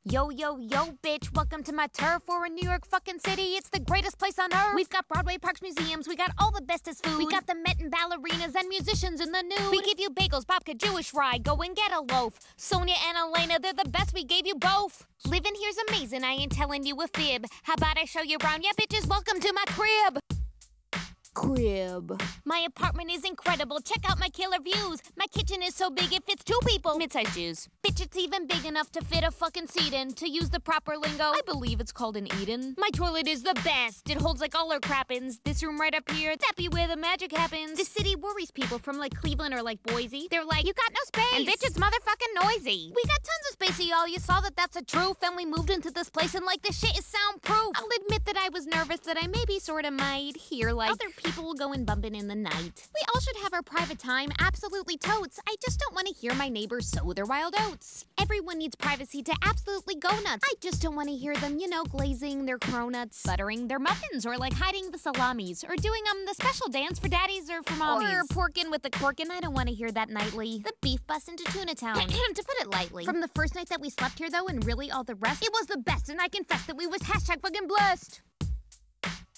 Yo, yo, yo, bitch, welcome to my turf. We're in New York fucking City. It's the greatest place on earth. We've got Broadway, parks, museums. We got all the bestest food. We got the Met and ballerinas and musicians in the nude. We give you bagels, babka, Jewish rye. Go and get a loaf. Sonia and Elena, they're the best. We gave you both. Living here's amazing. I ain't telling you a fib. How about I show you around? Yeah, bitches, welcome to my crib. My apartment is incredible. Check out my killer views. My kitchen is so big it fits 2 people. Mid-sized Jews. Bitch, it's even big enough to fit a fucking seat in. To use the proper lingo, I believe it's called an Eden. My toilet is the best. It holds like all our crappins. This room right up here, that be where the magic happens. This city worries people from like Cleveland or like Boise. They're like, you got no space. And bitch, it's motherfucking noisy. We got tons of space, y'all. You saw that that's a truth. And we moved into this place and like this shit is soundproof. I'll admit that I was nervous that I maybe sorta might hear like other people will go and bumping in the night. We all should have our private time, absolutely totes. I just don't want to hear my neighbors sow their wild oats. Everyone needs privacy to absolutely go nuts. I just don't want to hear them, you know, glazing their cronuts, buttering their muffins, or like hiding the salamis, or doing the special dance for daddies or for mommies. Or porkin' with the corkin', I don't want to hear that nightly. The beef bust into Tuna Town, to put it lightly. From the first night that we slept here though, and really all the rest, it was the best, and I confess that we was hashtag fucking blessed.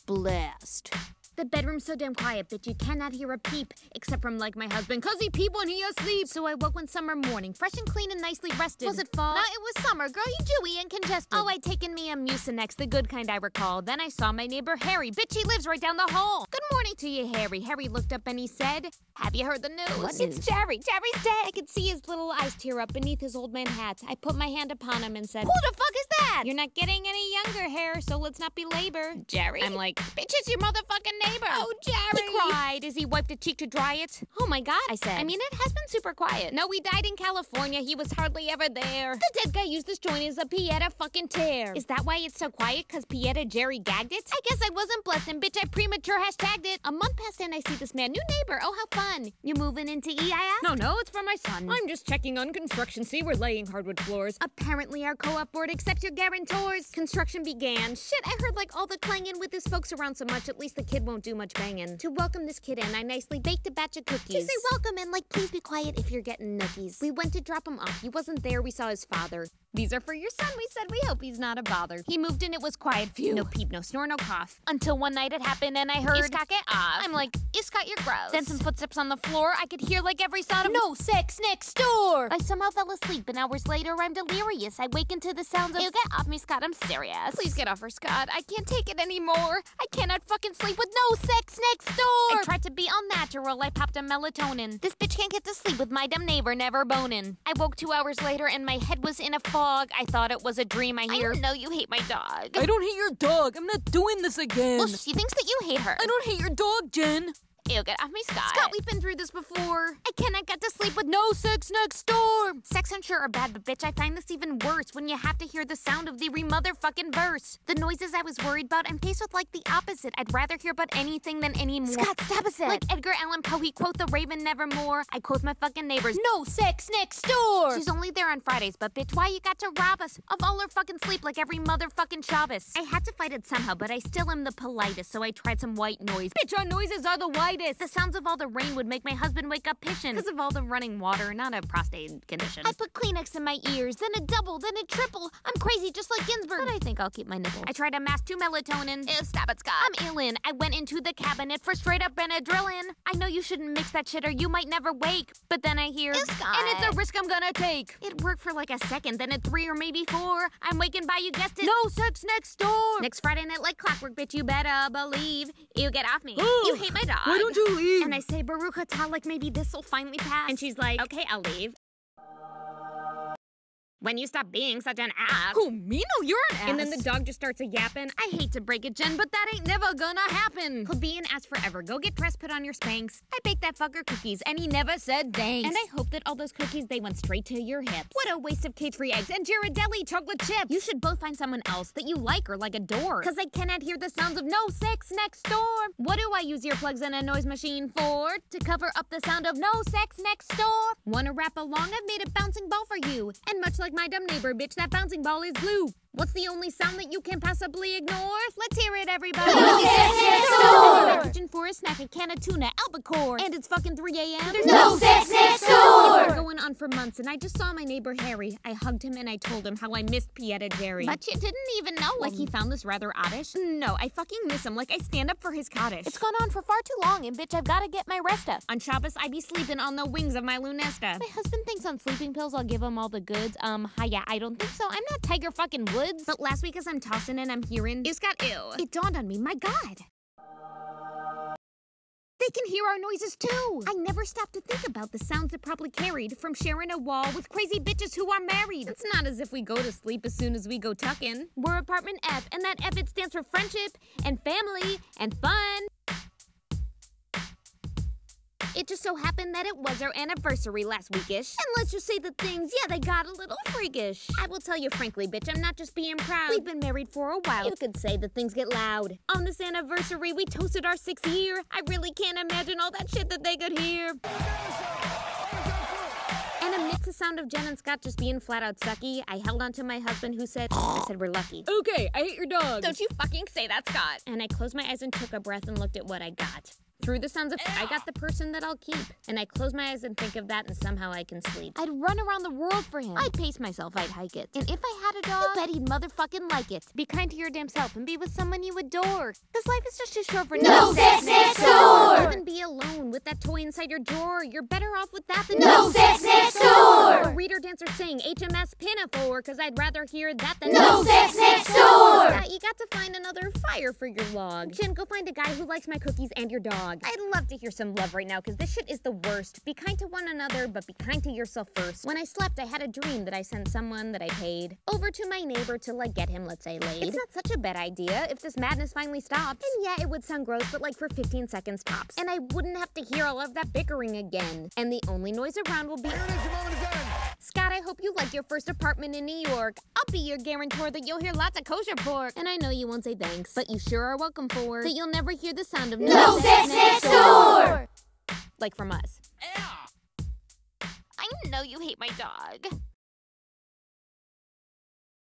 Blessed. The bedroom's so damn quiet, bitch, you cannot hear a peep. Except from, like, my husband, 'cause he peep when he asleep. So I woke one summer morning, fresh and clean and nicely rested. Was it fall? No, it was summer, girl, you dewy and congested. Oh, I'd taken me a Mucinex, the good kind I recall. Then I saw my neighbor Harry. Bitch, he lives right down the hall. Good morning to you, Harry. Harry looked up and he said, have you heard the news? What news? It's Jerry. Jerry's dead. I could see his little eyes tear up beneath his old man hat. I put my hand upon him and said, who the fuck is that? You're not getting any younger, Hair, so let's not belabor. Jerry? I'm like, bitch, it's your motherfucking neighbor. Oh, Jerry. He cried as he wiped a cheek to dry it. Oh my God, I said. I mean, it has been super quiet. No, he died in California. He was hardly ever there. The dead guy used this joint as a Pieta fucking tear. Is that why it's so quiet? 'Cause Pieta Jerry gagged it? I guess I wasn't blessed and bitch, I premature hashtagged it. A month passed and I see this man. New neighbor. Oh, how fun. You moving into EIS? No, it's for my son. I'm just checking on construction. See, we're laying hardwood floors. Apparently our co-op board accepts your guarantors. Construction began. Shit, I heard like all the clanging with his folks around so much, at least the kid won't do much banging. To welcome this kid in, I nicely baked a batch of cookies. To say welcome and like, please be quiet if you're getting nookies. We went to drop him off. He wasn't there. We saw his father. These are for your son. We said we hope he's not a bother. He moved in. It was quiet. Phew. No peep, no snore, no cough. Until one night it happened and I heard, Iska, get off. I'm like, Iska, you're gross. Then some footsteps on the floor. I could hear like every sound of no sex next door. I somehow fell asleep and hours later I'm delirious. I waken to the sounds of, you get off me, Scott. I'm serious. Please get off her, Scott. I can't take it anymore. I cannot fucking sleep with no sex next door. I tried to be all natural. I popped a melatonin. This bitch can't get to sleep with my dumb neighbor never boning. I woke 2 hours later and my head was in a fog. I thought it was a dream. I know you hate my dog. I don't hate your dog. I'm not doing this again. Well, she thinks that you hate her. I don't hate your dog, Jen. Ew, get off me, Scott. Scott, we've been through this before. I cannot get to sleep with no sex next door. Sex I'm sure are bad, but bitch, I find this even worse when you have to hear the sound of the re-motherfucking verse. The noises I was worried about, I'm faced with like the opposite. I'd rather hear about anything than anymore. Scott, stop a sec. Like Edgar Allan Poe, he quote the Raven nevermore. I quote my fucking neighbors, no sex next door. She's only there on Fridays, but bitch, why you got to rob us of all our fucking sleep like every motherfucking Shabbos? I had to fight it somehow, but I still am the politest, so I tried some white noise. Bitch, our noises are the whitest. The sounds of all the rain would make my husband wake up pissing. 'Cause of all the running water, not a prostate condition. I put Kleenex in my ears, then a double, then a triple. I'm crazy just like Ginsburg. But I think I'll keep my nipple. I tried to mask 2 melatonin. Ew, stop it, Scott. I'm illin'. I went into the cabinet for straight up Benadryllin. I know you shouldn't mix that shit or you might never wake. But then I hear, Scott. And it's a risk I'm gonna take. It worked for like a second, then at 3 or maybe 4. I'm waking by, you guessed it. No sex next door. Next Friday night like clockwork, bitch, you better believe. You get off me. You hate my dog. Why don't you leave? And I say, Baruch atah, like maybe this'll finally pass. And she's like, okay, I'll leave. When you stop being such an ass. Who, me? No, you're an ass. And then the dog just starts a-yapping. I hate to break it, Jen, but that ain't never gonna happen. He'll be an ass forever. Go get dressed, put on your Spanx. I baked that fucker cookies, and he never said thanks. And I hope that all those cookies, they went straight to your hips. What a waste of cage-free eggs and Ghirardelli chocolate chips. You should both find someone else that you like or like adore. 'Cause I cannot hear the sounds of no sex next door. What do I use earplugs and a noise machine for? To cover up the sound of no sex next door. Wanna rap along? I've made a bouncing ball for you. And much like my dumb neighbor, bitch, that bouncing ball is blue. What's the only sound that you can possibly ignore? Let's hear it, everybody. No sex next door. Kitchen for a snack, a can of tuna, albacore. And it's fucking 3 a.m. No sex next door. Going on for months, and I just saw my neighbor Harry. I hugged him and I told him how I missed Pieta Jerry. But you didn't even know him. Like he found this rather oddish? No, I fucking miss him. Like I stand up for his cottage. It's gone on for far too long, and bitch, I've gotta get my rest up. On Shabbos, I be sleeping on the wings of my lunesta. My husband thinks on sleeping pills I'll give him all the goods. Yeah, I don't think so. I'm not Tiger fucking Woods. But last week as I'm tossing and I'm hearing, it's got ew. It dawned on me, my God. They can hear our noises too. I never stopped to think about the sounds it probably carried from sharing a wall with crazy bitches who are married. It's not as if we go to sleep as soon as we go tucking. We're apartment F, and that F, it stands for friendship and family and fun. It just so happened that it was our anniversary last weekish. And let's just say that things, yeah, they got a little freakish. I will tell you frankly, bitch, I'm not just being proud. We've been married for a while. You could say that things get loud. On this anniversary, we toasted our 6th year. I really can't imagine all that shit that they could hear. And amidst the sound of Jen and Scott just being flat out sucky, I held on to my husband who said, I said we're lucky. Okay, I hate your dog. Don't you fucking say that, Scott. And I closed my eyes and took a breath and looked at what I got. Through the sounds of I got the person that I'll keep. And I close my eyes and think of that and somehow I can sleep. I'd run around the world for him. I'd pace myself, I'd hike it. And if I had a dog, I bet he'd motherfucking like it. Be kind to your damn self and be with someone you adore. Cause life is just too short for No sex next door! Even be alone with that toy inside your drawer. You're better off with that than No sex next door! A reader, dancer, sing HMS Pinafore, cause I'd rather hear that than No sex next door! Yeah, you got to find another fire for your log. Jen, go find a guy who likes my cookies and your dog. I'd love to hear some love right now, because this shit is the worst. Be kind to one another, but be kind to yourself first. When I slept, I had a dream that I sent someone that I paid over to my neighbor to, like, get him, let's say, laid. It's not such a bad idea if this madness finally stops. And yeah, it would sound gross, but like for 15 seconds tops. And I wouldn't have to hear all of that bickering again. And the only noise around will be... Scott, I hope you like your first apartment in New York. I'll be your guarantor that you'll hear lots of kosher pork. And I know you won't say thanks, but you sure are welcome for that you'll never hear the sound of No sex next door! Like from us. I know you hate my dog.